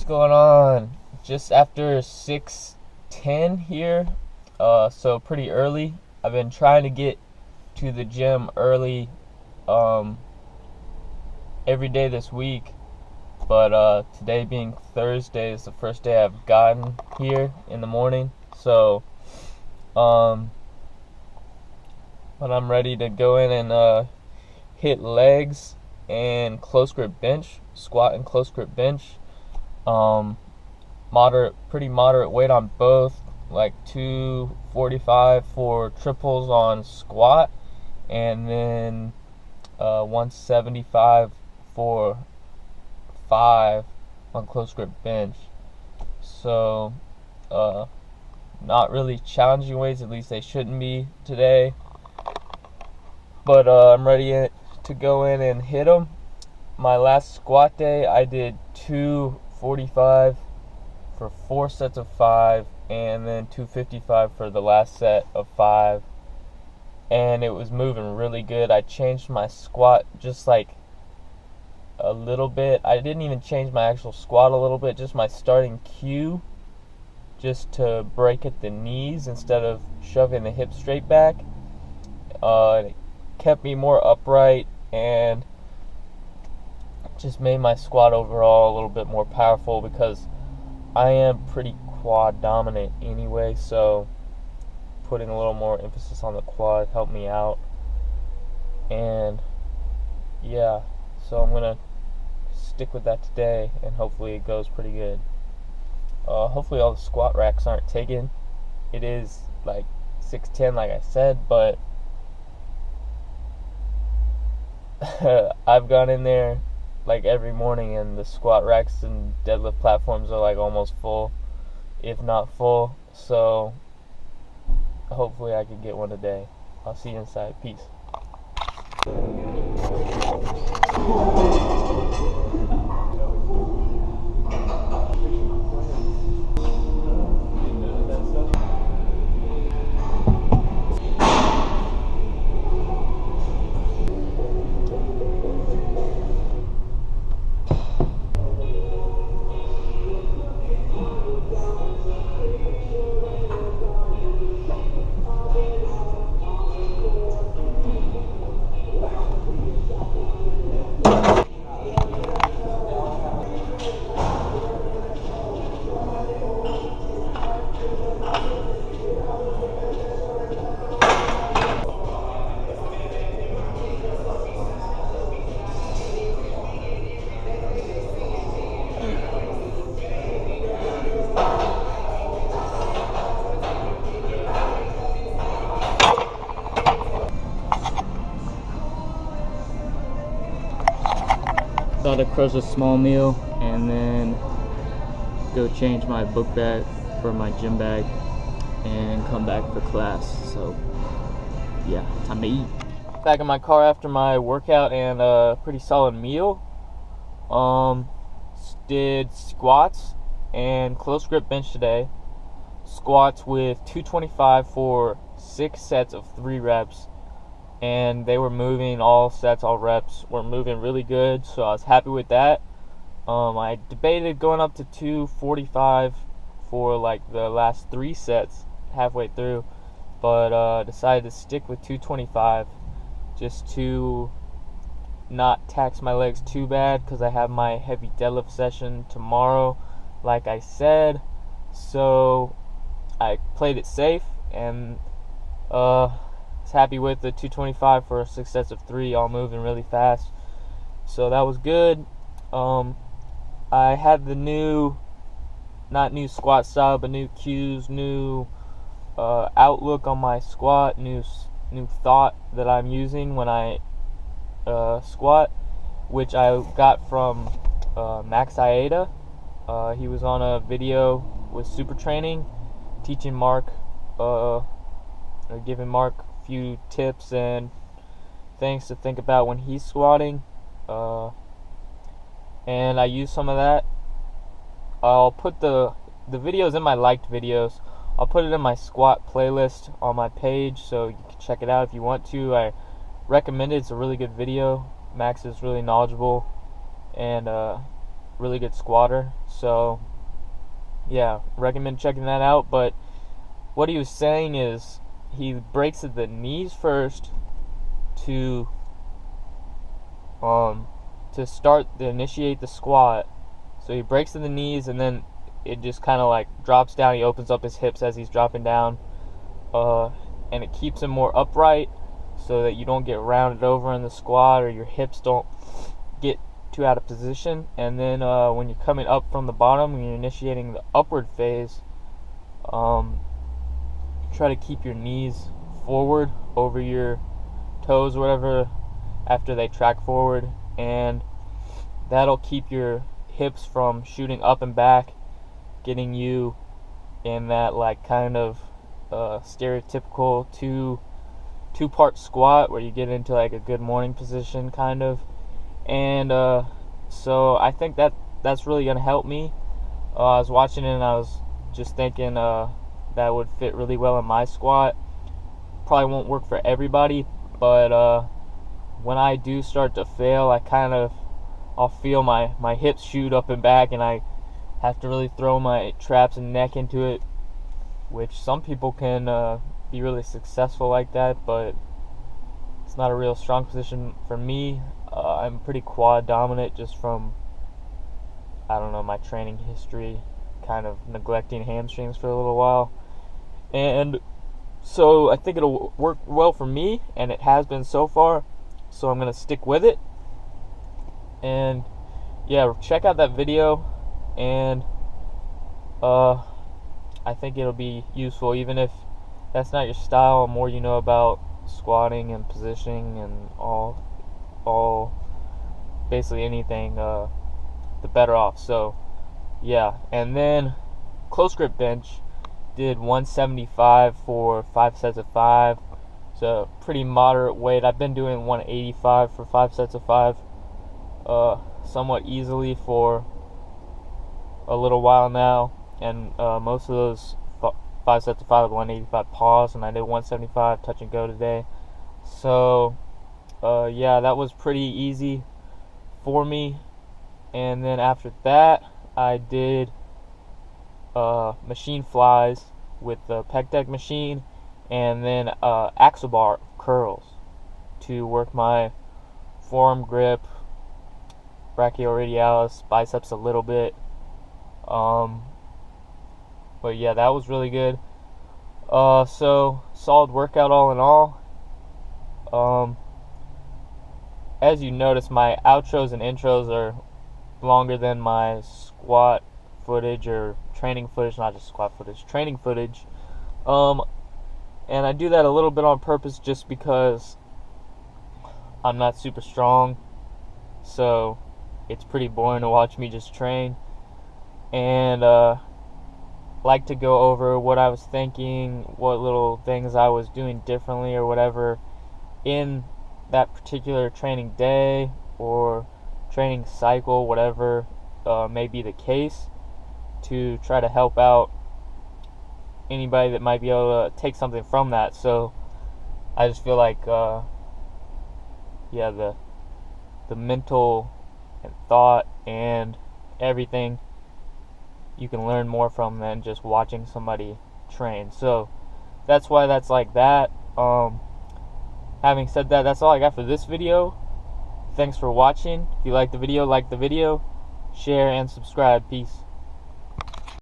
going on? Just after 6:10 here, so pretty early. I've been trying to get to the gym early every day this week, but today being Thursday is the first day I've gotten here in the morning, so but I'm ready to go in and hit legs and close grip bench, squat and close grip bench. Pretty moderate weight on both, like 245 for triples on squat, and then 175 for 5 on close grip bench. So not really challenging weights, at least they shouldn't be today, but I'm ready to go in and hit them. My last squat day I did 245 for 4 sets of 5, and then 255 for the last set of 5, and it was moving really good. I changed my squat just like a little bit. I didn't even change my actual squat a little bit, just my starting cue, just to break at the knees instead of shoving the hips straight back. It kept me more upright and just made my squat overall a little bit more powerful, because I am pretty quad dominant anyway, so putting a little more emphasis on the quad helped me out. And yeah, so I'm gonna stick with that today, and hopefully it goes pretty good. Hopefully all the squat racks aren't taken. It is like 6:10 like I said, but I've gone in there like every morning, and the squat racks and deadlift platforms are like almost full, if not full. So hopefully I can get one today. I'll see you inside. Peace. Thought to crush a small meal and then go change my book bag for my gym bag and come back for class. So yeah, time to eat. Back in my car after my workout and a pretty solid meal. Did squats and close grip bench today. Squats with 225 for 6 sets of 3 reps. And they were moving, all sets, all reps were moving really good, so I was happy with that. I debated going up to 245 for like the last 3 sets halfway through, but decided to stick with 225 just to not tax my legs too bad, because I have my heavy deadlift session tomorrow, like I said. So I played it safe and happy with the 225 for 6 sets of 3, all moving really fast, so that was good. I had the not new squat style, but new cues, new outlook on my squat, new thought that I'm using when I squat, which I got from Max Iada. He was on a video with Super Training teaching Mark, or giving Mark few tips and things to think about when he's squatting, and I use some of that. I'll put the videos in my liked videos. I'll put it in my squat playlist on my page, so you can check it out if you want to. I recommend it. It's a really good video. Max is really knowledgeable, and really good squatter. So yeah, recommend checking that out. But what he was saying is he breaks at the knees first to initiate the squat. So he breaks at the knees, and then it just kind of like drops down. He opens up his hips as he's dropping down, and it keeps him more upright so that you don't get rounded over in the squat or your hips don't get too out of position. And then when you're coming up from the bottom, when you're initiating the upward phase, try to keep your knees forward over your toes or whatever after they track forward, and that'll keep your hips from shooting up and back, getting you in that like kind of stereotypical two-part squat where you get into like a good morning position kind of. And so I think that's really gonna help me. I was watching it and I was just thinking that would fit really well in my squat. Probably won't work for everybody, but when I do start to fail, I'll feel my hips shoot up and back, and I have to really throw my traps and neck into it, which some people can be really successful like that, but it's not a real strong position for me. I'm pretty quad dominant just from, I don't know, my training history, kind of neglecting hamstrings for a little while. And so I think it'll work well for me, and it has been so far, so I'm going to stick with it. And yeah, check out that video, and I think it'll be useful, even if that's not your style. The more you know about squatting and positioning and all basically anything, the better off. So yeah, and then close grip bench, did 175 for 5 sets of 5. It's a pretty moderate weight. I've been doing 185 for 5 sets of 5 somewhat easily for a little while now, and most of those 5 sets of 5 with 185 pause, and I did 175 touch and go today. So yeah, that was pretty easy for me. And then after that, I did machine flies with the pec deck machine, and then axle bar curls to work my forearm grip, brachioradialis, biceps a little bit. But yeah, that was really good. So solid workout all in all. As you notice, my outros and intros are longer than my squat footage or training footage, not just squat footage, training footage. And I do that a little bit on purpose just because I'm not super strong, so it's pretty boring to watch me just train. And like to go over what I was thinking, what little things I was doing differently or whatever in that particular training day or training cycle, whatever may be the case, to try to help out anybody that might be able to take something from that. So I just feel like yeah, the mental and thought and everything you can learn more from than just watching somebody train. So that's why that's like that. Having said that, that's all I got for this video. Thanks for watching. If you like the video, share and subscribe. Peace.